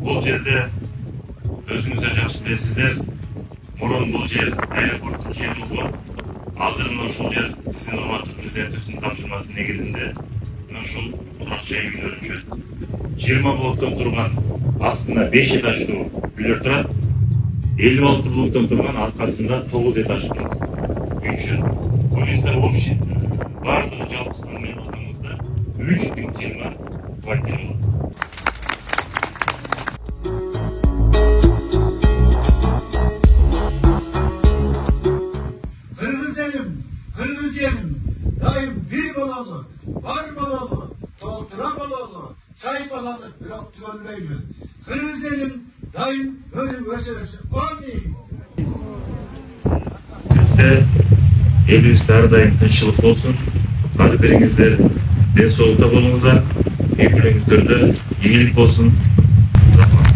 Бұл жерде өзіңіздер жақсы білесіздер, бұрын бұл жер аэропорттың жері болған. Азыр мына ушул жер биздин урматтуу президентибиздин тапшырмасы негизинде мына ушул турак жай үйлөр жүрөт. 20 блоктон турган астында 5 этаждуу үйлөр турат. 56 блоктон турган аркасында 9 этаждуу үй жүрөт. Бул esa общий бардыгы жалпысынан мен отурганда 3020 квартира болот. Kırgız yerim, daim bir balalı, var balalı, toltura balalı, çay balalı, bırak tüvenmeyim. Kırgız yerim, daim böyle meselesi. Amin. Bizde evimizde her daim tinçlik olsun. Hadi birinizler den soğukta bolunuzlar. Birbirinizderde iyilik olsun. Rahmat.